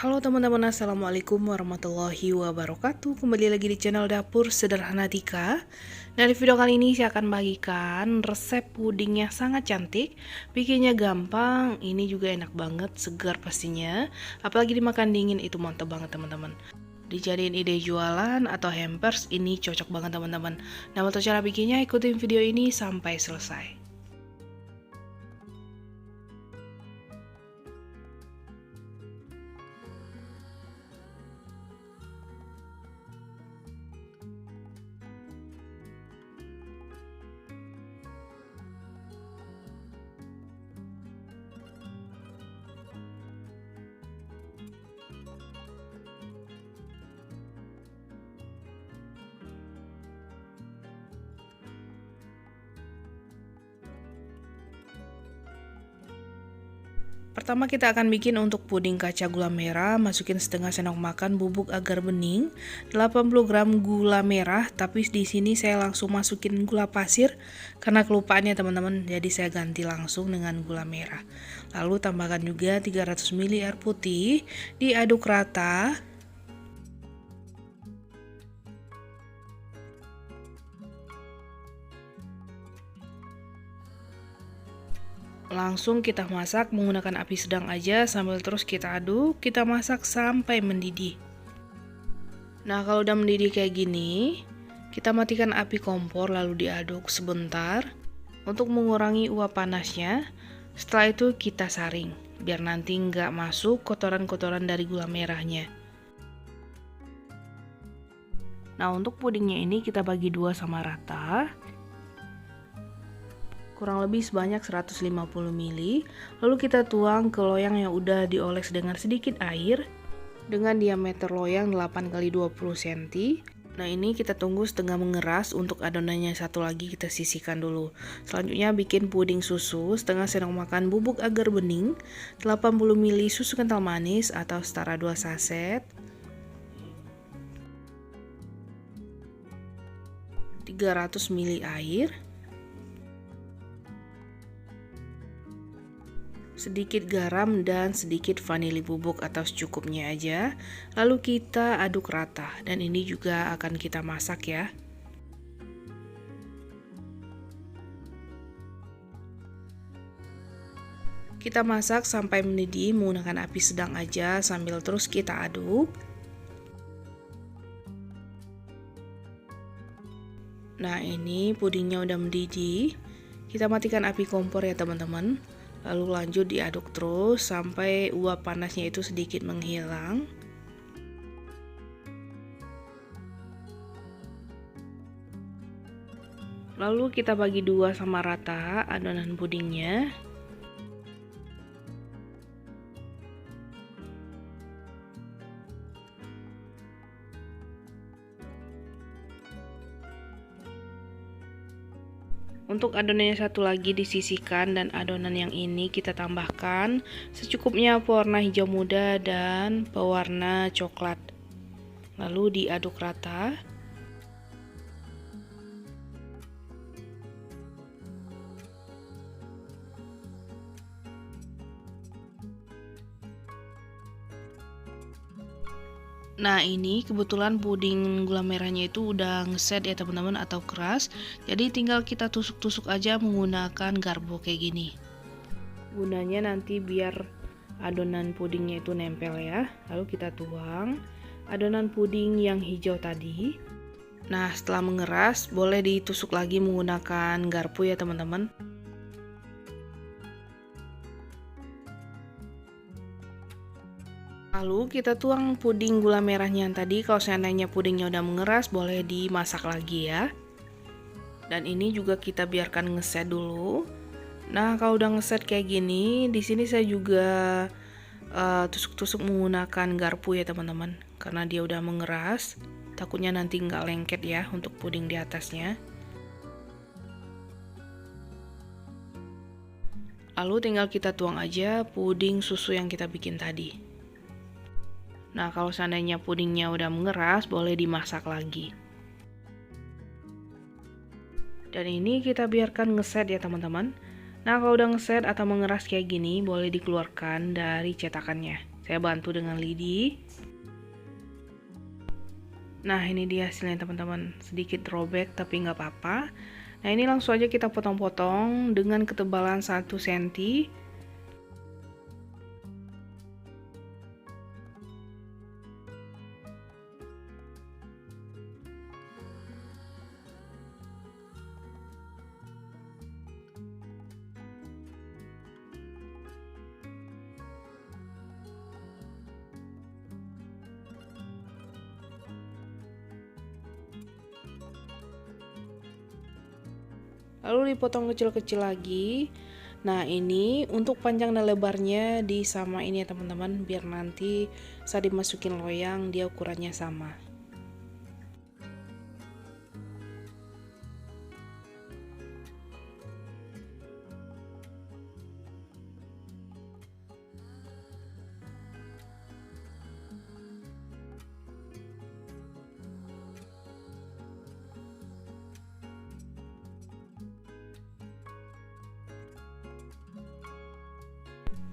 Halo teman-teman, assalamualaikum warahmatullahi wabarakatuh. Kembali lagi di channel Dapur Sederhana Tika. Nah, di video kali ini saya akan bagikan resep puding yang sangat cantik, bikinnya gampang, ini juga enak banget, segar pastinya. Apalagi dimakan dingin itu mantap banget teman-teman. Dijadiin ide jualan atau hampers, ini cocok banget teman-teman. Nah, untuk cara bikinnya ikutin video ini sampai selesai. Pertama kita akan bikin untuk puding kaca gula merah, masukin setengah sendok makan bubuk agar bening, 80 gram gula merah, tapi di sini saya langsung masukin gula pasir karena kelupaannya teman-teman, jadi saya ganti langsung dengan gula merah. Lalu tambahkan juga 300 ml air putih, diaduk rata. Langsung kita masak menggunakan api sedang aja sambil terus kita aduk, kita masak sampai mendidih. Nah, kalau udah mendidih kayak gini, kita matikan api kompor lalu diaduk sebentar untuk mengurangi uap panasnya. Setelah itu kita saring biar nanti nggak masuk kotoran-kotoran dari gula merahnya. Nah, untuk pudingnya ini kita bagi dua sama rata, kurang lebih sebanyak 150 ml. Lalu kita tuang ke loyang yang udah dioles dengan sedikit air dengan diameter loyang 8x20 cm. Nah, ini kita tunggu setengah mengeras. Untuk adonannya satu lagi kita sisihkan dulu. Selanjutnya bikin puding susu, setengah sendok makan bubuk agar bening, 80 ml susu kental manis atau setara 2 saset, 300 ml air, sedikit garam dan sedikit vanili bubuk atau secukupnya aja. Lalu kita aduk rata dan ini juga akan kita masak ya. Kita masak sampai mendidih menggunakan api sedang aja sambil terus kita aduk. Nah, ini pudingnya udah mendidih. Kita matikan api kompor ya teman-teman. Lalu lanjut diaduk terus sampai uap panasnya itu sedikit menghilang. Lalu kita bagi dua sama rata adonan pudingnya. Untuk adonannya satu lagi disisihkan dan adonan yang ini kita tambahkan secukupnya pewarna hijau muda dan pewarna coklat. Lalu diaduk rata. Nah, ini kebetulan puding gula merahnya itu udah ngeset ya teman-teman atau keras. Jadi tinggal kita tusuk-tusuk aja menggunakan garpu kayak gini. Gunanya nanti biar adonan pudingnya itu nempel ya. Lalu kita tuang adonan puding yang hijau tadi. Nah, setelah mengeras boleh ditusuk lagi menggunakan garpu ya teman-teman. Lalu kita tuang puding gula merahnya yang tadi. Kalau seandainya pudingnya udah mengeras boleh dimasak lagi ya. Dan ini juga kita biarkan ngeset dulu. Nah, kalau udah ngeset kayak gini, di sini saya juga tusuk-tusuk menggunakan garpu ya teman-teman. Karena dia udah mengeras, takutnya nanti nggak lengket ya untuk puding di atasnya. Lalu tinggal kita tuang aja puding susu yang kita bikin tadi. Nah, kalau seandainya pudingnya udah mengeras, boleh dimasak lagi. Dan ini kita biarkan ngeset ya teman-teman. Nah, kalau udah ngeset atau mengeras kayak gini, boleh dikeluarkan dari cetakannya. Saya bantu dengan lidi. Nah, ini dia hasilnya teman-teman. Sedikit robek tapi nggak apa-apa. Nah, ini langsung aja kita potong-potong dengan ketebalan 1 cm. Lalu dipotong kecil-kecil lagi. Nah, ini untuk panjang dan lebarnya disamain ya teman-teman, biar nanti saat dimasukin loyang dia ukurannya sama.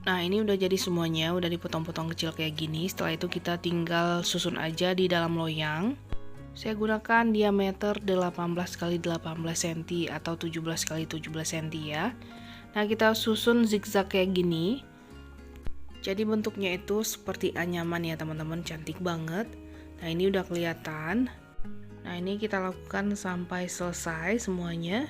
Nah, ini udah jadi semuanya, udah dipotong-potong kecil kayak gini. Setelah itu kita tinggal susun aja di dalam loyang. Saya gunakan diameter 18 x 18 cm atau 17 x 17 cm ya. Nah, kita susun zigzag kayak gini. Jadi bentuknya itu seperti anyaman ya teman-teman, cantik banget. Nah, ini udah kelihatan. Nah, ini kita lakukan sampai selesai semuanya.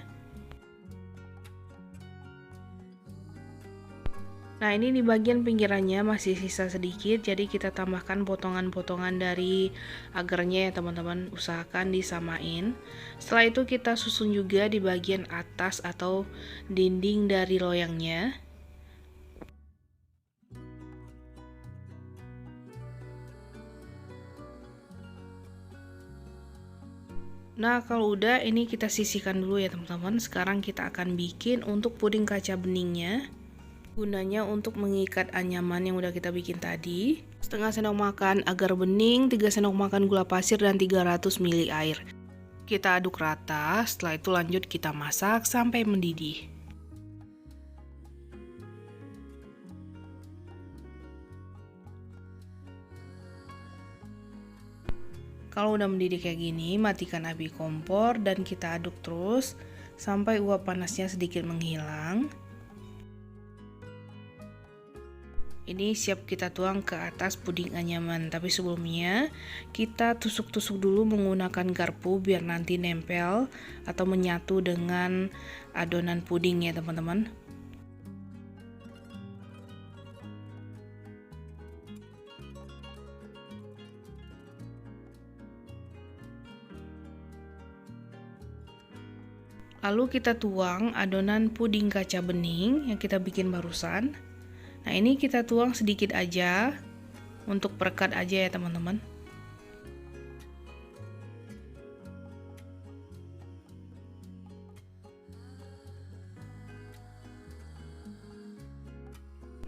Nah, ini di bagian pinggirannya masih sisa sedikit, jadi kita tambahkan potongan-potongan dari agarnya ya teman-teman, usahakan disamain. Setelah itu kita susun juga di bagian atas atau dinding dari loyangnya. Nah, kalau udah ini kita sisihkan dulu ya teman-teman. Sekarang kita akan bikin untuk puding kaca beningnya. Gunanya untuk mengikat anyaman yang udah kita bikin tadi. Setengah sendok makan agar bening, 3 sendok makan gula pasir, dan 300 ml air. Kita aduk rata, setelah itu lanjut kita masak sampai mendidih. Kalau udah mendidih kayak gini, matikan api kompor dan kita aduk terus sampai uap panasnya sedikit menghilang. Ini siap kita tuang ke atas puding anyaman, tapi sebelumnya kita tusuk-tusuk dulu menggunakan garpu biar nanti nempel atau menyatu dengan adonan puding ya teman-teman. Lalu kita tuang adonan puding kaca bening yang kita bikin barusan. Nah, ini kita tuang sedikit aja untuk perekat aja ya teman-teman.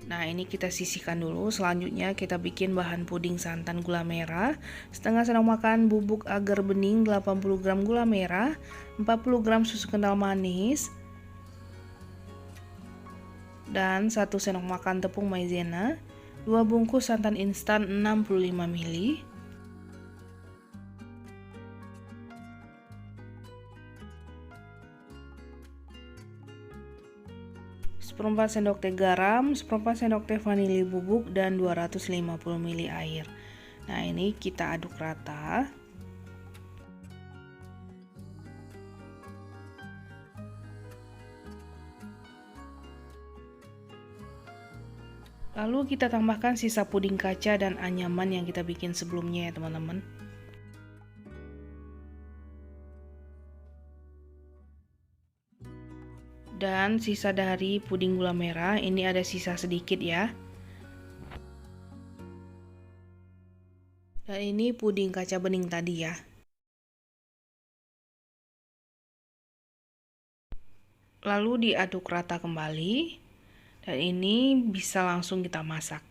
Nah, ini kita sisihkan dulu. Selanjutnya kita bikin bahan puding santan gula merah. Setengah sendok makan bubuk agar bening, 80 gram gula merah, 40 gram susu kental manis, dan 1 sendok makan tepung maizena, 2 bungkus santan instan 65 ml, seperempat sendok teh garam, seperempat sendok teh vanili bubuk, dan 250 ml air. Nah, ini kita aduk rata. Lalu kita tambahkan sisa puding kaca dan anyaman yang kita bikin sebelumnya ya teman-teman. Dan sisa dari puding gula merah, ini ada sisa sedikit ya. Dan ini puding kaca bening tadi ya. Lalu diaduk rata kembali. Dan ini bisa langsung kita masak.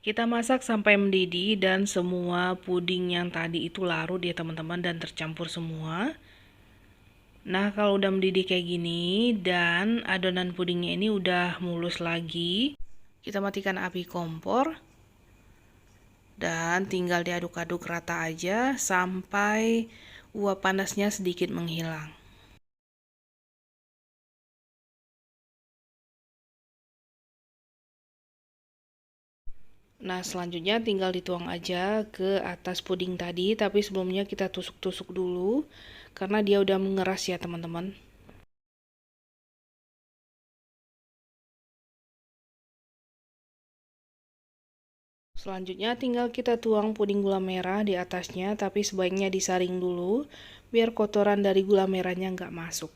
Kita masak sampai mendidih dan semua puding yang tadi itu larut ya teman-teman dan tercampur semua. Nah, kalau udah mendidih kayak gini dan adonan pudingnya ini udah mulus lagi, Kita matikan api kompor dan tinggal diaduk-aduk rata aja sampai uap panasnya sedikit menghilang. Nah, selanjutnya tinggal dituang aja ke atas puding tadi, tapi sebelumnya kita tusuk-tusuk dulu karena dia udah mengeras ya teman-teman. Selanjutnya tinggal kita tuang puding gula merah di atasnya, tapi sebaiknya disaring dulu biar kotoran dari gula merahnya nggak masuk.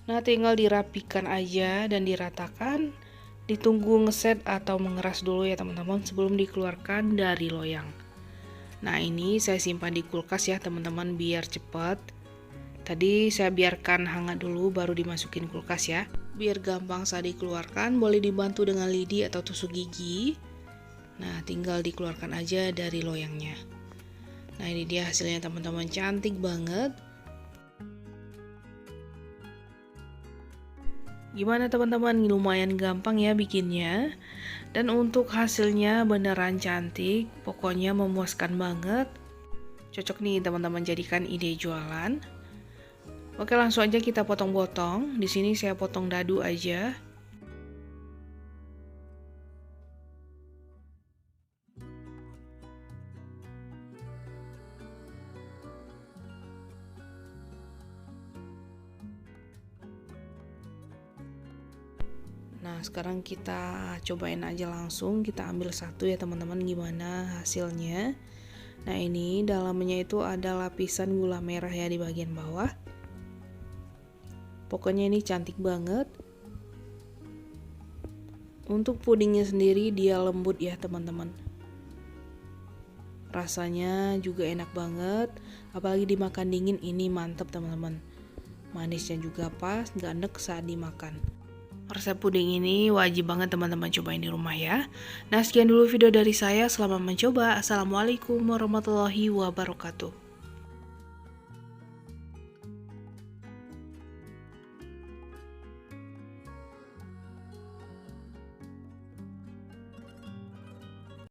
Nah, tinggal dirapikan aja dan diratakan. Ditunggu ngeset atau mengeras dulu ya teman-teman sebelum dikeluarkan dari loyang. Nah, ini saya simpan di kulkas ya teman-teman biar cepat. Tadi saya biarkan hangat dulu baru dimasukin kulkas ya. Biar gampang saat dikeluarkan, boleh dibantu dengan lidi atau tusuk gigi. Nah, tinggal dikeluarkan aja dari loyangnya. Nah, ini dia hasilnya teman-teman, cantik banget. Gimana teman-teman, lumayan gampang ya bikinnya. Dan untuk hasilnya beneran cantik, pokoknya memuaskan banget. Cocok nih teman-teman jadikan ide jualan. Oke, langsung aja kita potong-potong. Di sini saya potong dadu aja. Nah, sekarang kita cobain aja langsung. Kita ambil satu ya teman-teman, gimana hasilnya. Nah, ini dalamnya itu ada lapisan gula merah ya di bagian bawah. Pokoknya ini cantik banget. Untuk pudingnya sendiri dia lembut ya teman-teman. Rasanya juga enak banget. Apalagi dimakan dingin ini mantep teman-teman. Manisnya juga pas, gak enek saat dimakan. Resep puding ini wajib banget teman-teman cobain di rumah ya. Nah, sekian dulu video dari saya. Selamat mencoba. Assalamualaikum warahmatullahi wabarakatuh.